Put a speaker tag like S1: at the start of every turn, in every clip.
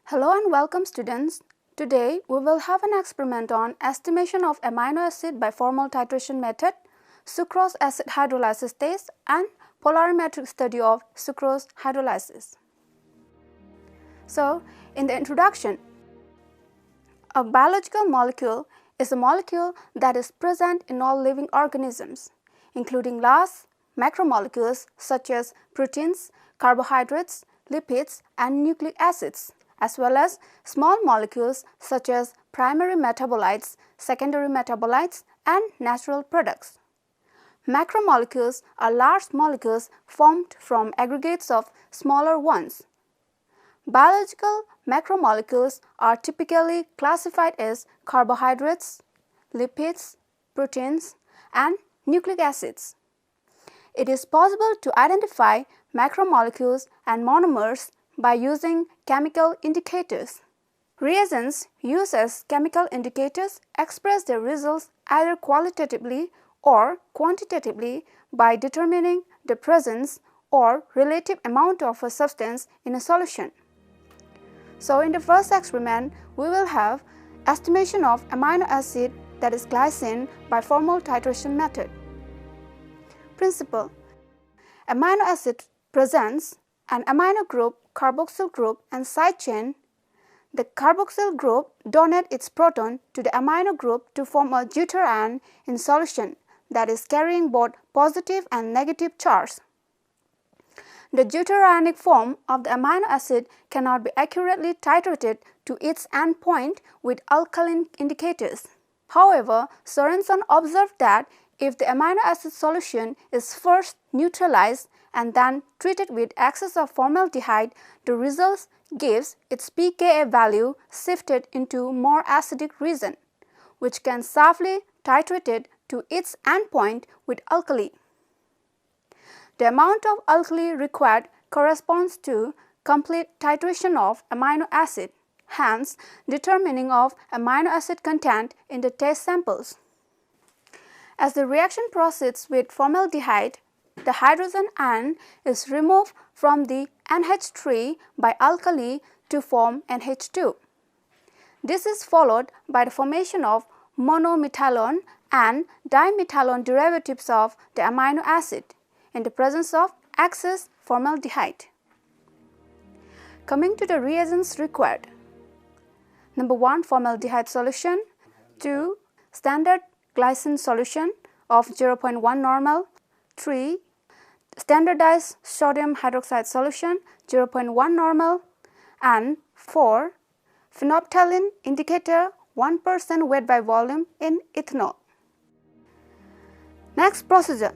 S1: Hello and welcome students. Today we will have an experiment on estimation of amino acid by formal titration method, sucrose acid hydrolysis test and polarimetric study of sucrose hydrolysis. So, in the introduction, a biological molecule is a molecule that is present in all living organisms, including large macromolecules such as proteins, carbohydrates, lipids and nucleic acids, as well as small molecules such as primary metabolites, secondary metabolites and natural products. Macromolecules are large molecules formed from aggregates of smaller ones. Biological macromolecules are typically classified as carbohydrates, lipids, proteins and nucleic acids. It is possible to identify macromolecules and monomers by using chemical indicators. Reagents used as chemical indicators express their results either qualitatively or quantitatively by determining the presence or relative amount of a substance in a solution. So in the first experiment, we will have estimation of amino acid, that is glycine, by formal titration method. Principle: amino acid presents an amino group, carboxyl group and side chain. The carboxyl group donates its proton to the amino group to form a deuterion in solution, that is carrying both positive and negative charge. The deuterionic form of the amino acid cannot be accurately titrated to its endpoint with alkaline indicators. However, Sorensen observed that if the amino acid solution is first neutralized and then treated with excess of formaldehyde, the result gives its pKa value shifted into more acidic region, which can safely titrated to its endpoint with alkali. The amount of alkali required corresponds to complete titration of amino acid, hence determining of amino acid content in the test samples. As the reaction proceeds with formaldehyde, the hydrogen ion is removed from the NH3 by alkali to form NH2. This is followed by the formation of monometallone and dimetallone derivatives of the amino acid in the presence of excess formaldehyde. Coming to the reagents required: number 1, formaldehyde solution; 2, standard glycine solution of 0.1 normal; 3, standardized sodium hydroxide solution 0.1 normal; and 4, phenolphthalein indicator 1% weight by volume in ethanol. Next procedure: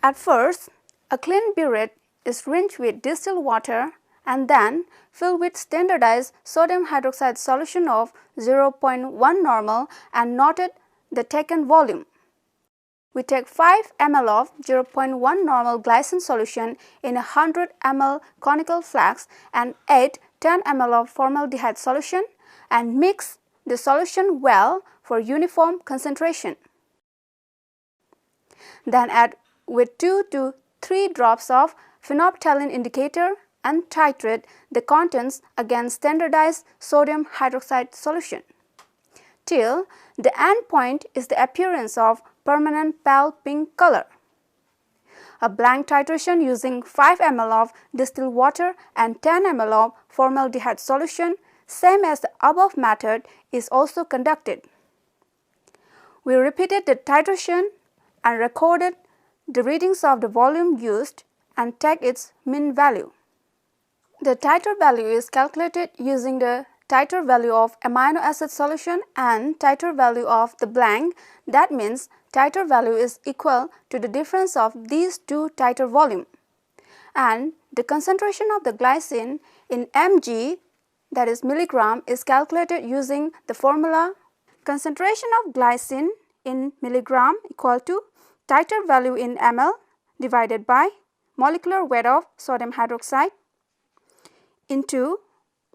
S1: at first, a clean burette is rinsed with distilled water and then filled with standardized sodium hydroxide solution of 0.1 normal and noted the taken volume. We take 5 ml of 0.1 normal glycine solution in a 100 ml conical flask and add 10 ml of formaldehyde solution and mix the solution well for uniform concentration. Then add with 2 to 3 drops of phenolphthalein indicator and titrate the contents against standardized sodium hydroxide solution till the end point is the appearance of permanent pale pink color. A blank titration using 5 ml of distilled water and 10 ml of formaldehyde solution, same as the above method, is also conducted. We repeated the titration and recorded the readings of the volume used and take its mean value. The titer value is calculated using the titer value of amino acid solution and titer value of the blank. That means titer value is equal to the difference of these two titer volume, and the concentration of the glycine in mg that is milligram, is calculated using the formula concentration of glycine in milligram equal to titer value in ml divided by molecular weight of sodium hydroxide into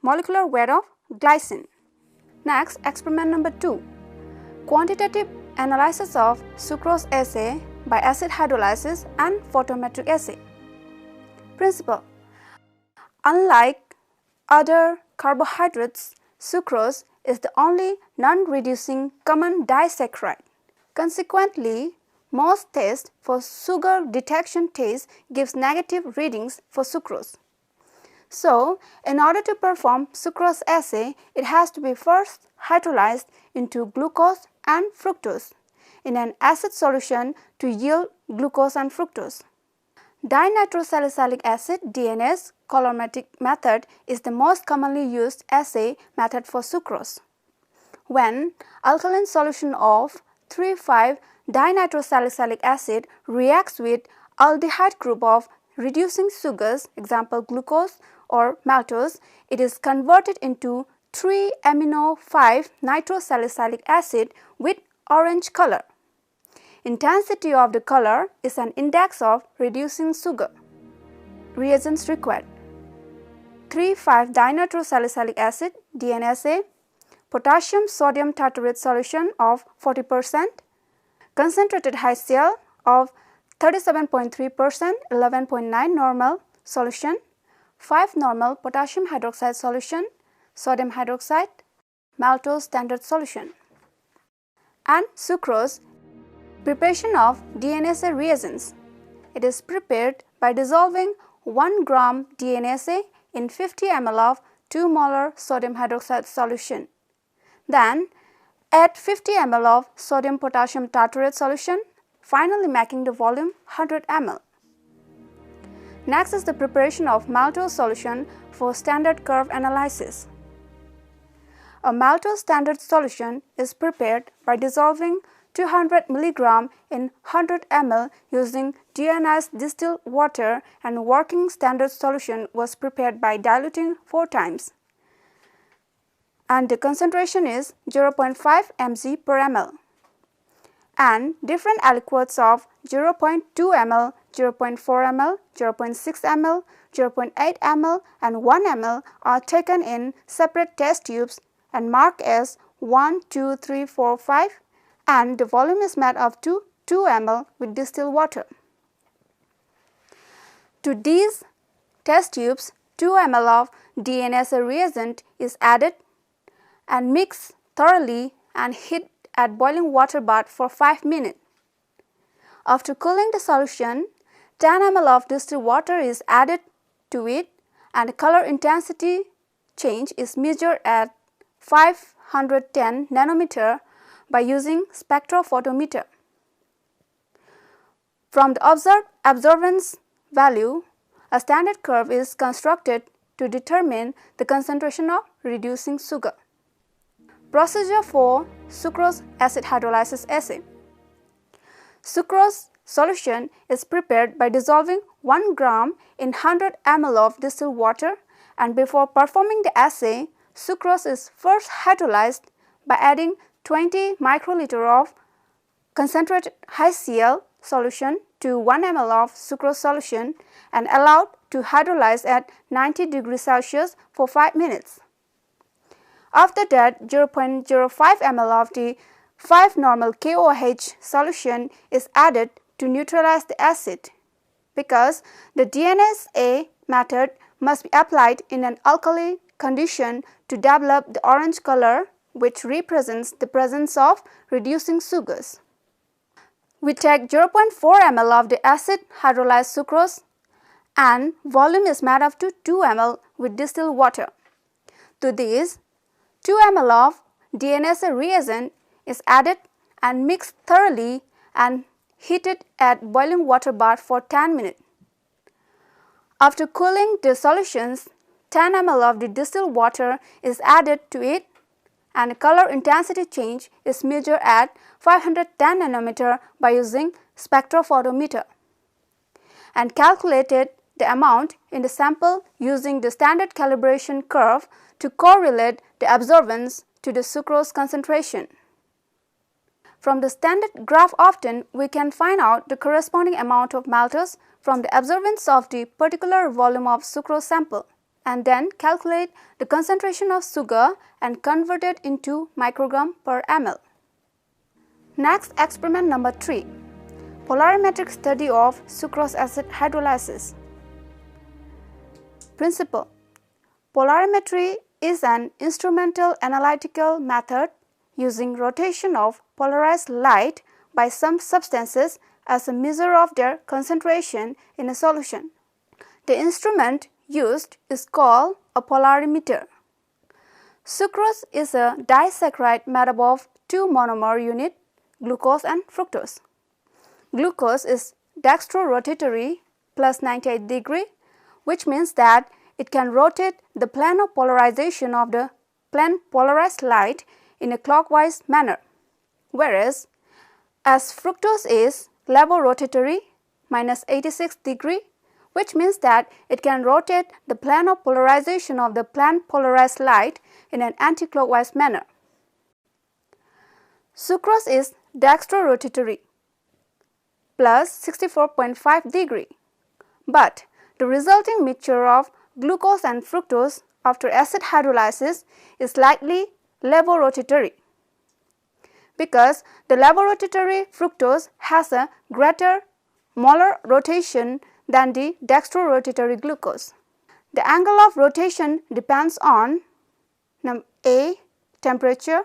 S1: molecular weight of glycine. Next, experiment number 2. Quantitative analysis of sucrose assay by acid hydrolysis and photometric assay. Principle: unlike other carbohydrates, sucrose is the only non-reducing common disaccharide. Consequently, most tests for sugar detection tests gives negative readings for sucrose. So, in order to perform sucrose assay, it has to be first hydrolyzed into glucose and fructose in an acid solution to yield glucose and fructose. Dinitrosalicylic acid (DNase) colorimetric method is the most commonly used assay method for sucrose. When alkaline solution of 3,5-dinitrosalicylic acid reacts with aldehyde group of reducing sugars, example glucose or maltose, it is converted into 3-amino 5-nitrosalicylic acid with orange color. Intensity of the color is an index of reducing sugar. Reagents required: 3,5-dinitrosalicylic acid (DNase), potassium sodium tartrate solution of 40%, concentrated HCl of 37.3%, 11.9 normal solution, 5 normal potassium hydroxide solution, sodium hydroxide, maltose standard solution. And sucrose. Preparation of DNase reagents. It is prepared by dissolving 1 gram DNase in 50 ml of 2 molar sodium hydroxide solution. Then add 50 ml of sodium potassium tartrate solution, finally making the volume 100 ml. Next is the preparation of maltose solution for standard curve analysis. A maltose standard solution is prepared by dissolving 200 mg in 100 ml using deionized distilled water, and working standard solution was prepared by diluting 4 times. And the concentration is 0.5 mg per ml. And different aliquots of 0.2 ml, 0.4 ml, 0.6 ml, 0.8 ml and 1 ml are taken in separate test tubes and marked as 1, 2, 3, 4, 5, and the volume is made up to 2 ml with distilled water. To these test tubes, 2 ml of DNase reagent is added and mixed thoroughly and heat at boiling water bath for 5 minutes. After cooling the solution, 10 ml of distilled water is added to it, and the color intensity change is measured at 510 nanometer by using spectrophotometer. From the observed absorbance value, a standard curve is constructed to determine the concentration of reducing sugar. Procedure for sucrose acid hydrolysis assay. Sucrose solution is prepared by dissolving 1 gram in 100 ml of distilled water, and before performing the assay, sucrose is first hydrolyzed by adding 20 microliter of concentrated HCl solution to 1 ml of sucrose solution and allowed to hydrolyze at 90 degrees Celsius for 5 minutes. After that, 0.05 ml of the 5 normal KOH solution is added to neutralize the acid, because the DNase method must be applied in an alkali condition to develop the orange color, which represents the presence of reducing sugars. We take 0.4 ml of the acid hydrolyzed sucrose and volume is made up to 2 ml with distilled water. To this, 2 ml of DNase reagent is added and mixed thoroughly and heated at boiling water bath for 10 minutes. After cooling the solutions, 10 ml of the distilled water is added to it, and the color intensity change is measured at 510 nanometer by using spectrophotometer and calculated the amount in the sample using the standard calibration curve to correlate the absorbance to the sucrose concentration. From the standard graph often, we can find out the corresponding amount of maltose from the absorbance of the particular volume of sucrose sample, and then calculate the concentration of sugar and convert it into microgram per ml. Next, experiment number 3. Polarimetric study of sucrose acid hydrolysis. Principle: polarimetry is an instrumental analytical method using rotation of polarized light by some substances as a measure of their concentration in a solution. The instrument used is called a polarimeter. Sucrose is a disaccharide made up of two monomer units, glucose and fructose. Glucose is dextrorotatory plus 98 degree, which means that it can rotate the plane of polarization of the plane polarized light in a clockwise manner, whereas as fructose is levorotatory minus 86 degree, which means that it can rotate the plane of polarization of the plane polarized light in an anti-clockwise manner. Sucrose is dextrorotatory plus 64.5 degree, but the resulting mixture of glucose and fructose after acid hydrolysis is slightly levorotatory, because the levorotatory fructose has a greater molar rotation than the dextrorotatory glucose. The angle of rotation depends on A. temperature,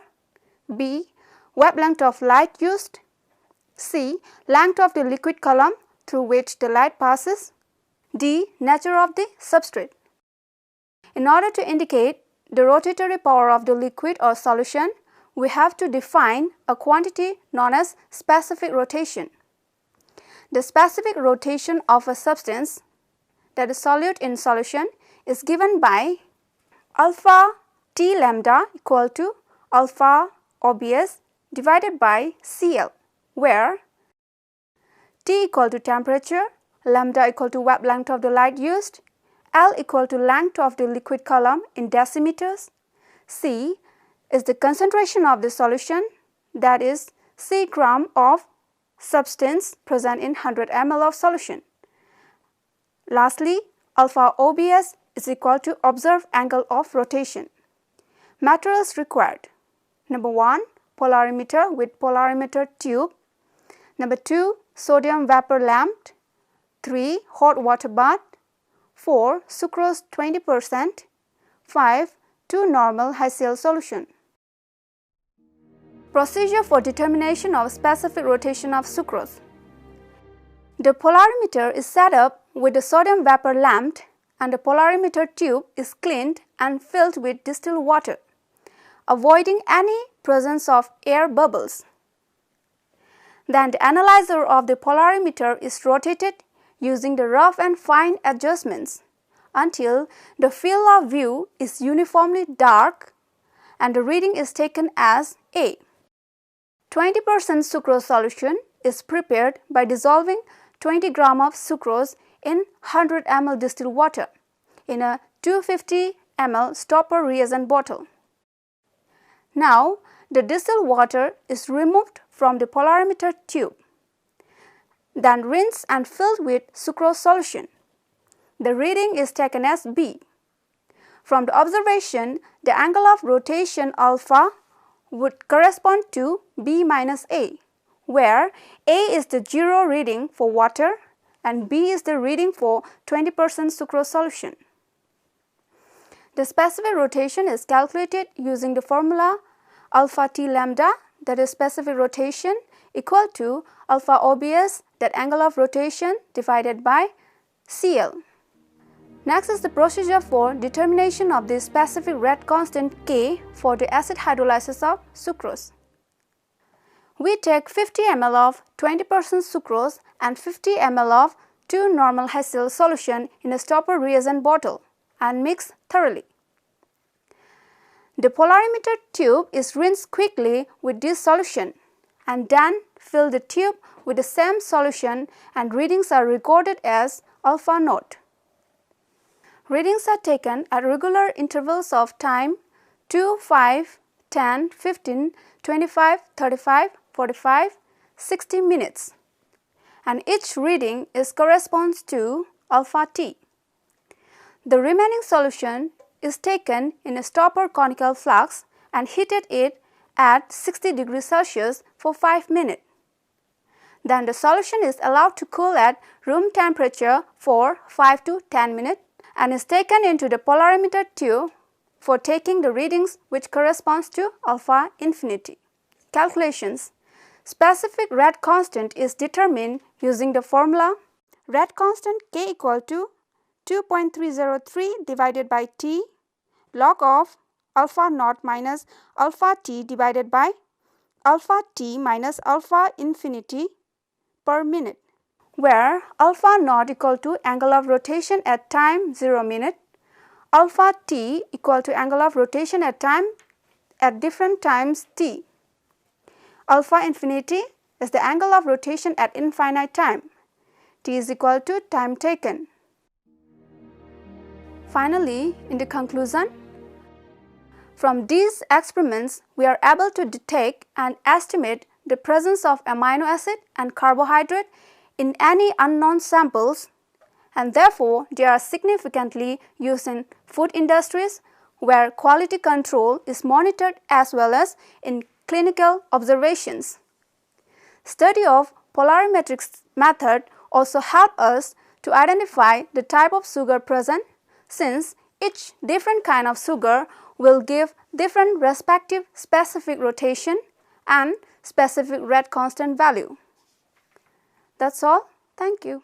S1: B. wavelength of light used, C. length of the liquid column through which the light passes, D. nature of the substrate. In order to indicate the rotatory power of the liquid or solution, we have to define a quantity known as specific rotation. The specific rotation of a substance that is solute in solution is given by alpha T lambda equal to alpha OBS divided by Cl, where T equal to temperature, lambda equal to wavelength of the light used, L equal to length of the liquid column in decimeters, C is the concentration of the solution, that is C gram of substance present in 100 ml of solution. Lastly, alpha OBS is equal to observed angle of rotation. Materials required: number 1, polarimeter with polarimeter tube, number 2, sodium vapor lamp, 3, hot water bath, 4, sucrose 20%, 5, 2 normal HCl solution. Procedure for determination of specific rotation of sucrose. The polarimeter is set up with the sodium vapor lamp and the polarimeter tube is cleaned and filled with distilled water, avoiding any presence of air bubbles. Then the analyzer of the polarimeter is rotated using the rough and fine adjustments until the field of view is uniformly dark and the reading is taken as A. 20% sucrose solution is prepared by dissolving 20 gram of sucrose in 100 ml distilled water in a 250 ml stopper reagent bottle. Now, the distilled water is removed from the polarimeter tube, then rinsed and filled with sucrose solution. The reading is taken as B. From the observation, the angle of rotation alpha would correspond to B minus A, where A is the zero reading for water and B is the reading for 20% sucrose solution. The specific rotation is calculated using the formula alpha T lambda, that is specific rotation, equal to alpha OBS, that angle of rotation, divided by Cl. Next is the procedure for determination of the specific rate constant K for the acid hydrolysis of sucrose. We take 50 ml of 20% sucrose and 50 ml of 2 normal HCl solution in a stopper reagent bottle and mix thoroughly. The polarimeter tube is rinsed quickly with this solution and then fill the tube with the same solution and readings are recorded as alpha naught. Readings are taken at regular intervals of time 2, 5, 10, 15, 25, 35, 45, 60 minutes, and each reading corresponds to alpha T. The remaining solution is taken in a stopper conical flask and heated it at 60 degrees Celsius for 5 minutes. Then the solution is allowed to cool at room temperature for 5 to 10 minutes and is taken into the polarimeter tube for taking the readings which corresponds to alpha infinity. Calculations. Specific rate constant is determined using the formula rate constant K equal to 2.303 divided by T log of alpha naught minus alpha T divided by alpha T minus alpha infinity per minute, where alpha naught equal to angle of rotation at time 0 minute, alpha T equal to angle of rotation at time at different times T. Alpha infinity is the angle of rotation at infinite time. T is equal to time taken. Finally, in the conclusion, from these experiments, we are able to detect and estimate the presence of amino acid and carbohydrate in any unknown samples, and therefore they are significantly used in food industries where quality control is monitored as well as in clinical observations. Study of polarimetric method also help us to identify the type of sugar present, since each different kind of sugar will give different respective specific rotation and specific rate constant value. That's all. Thank you.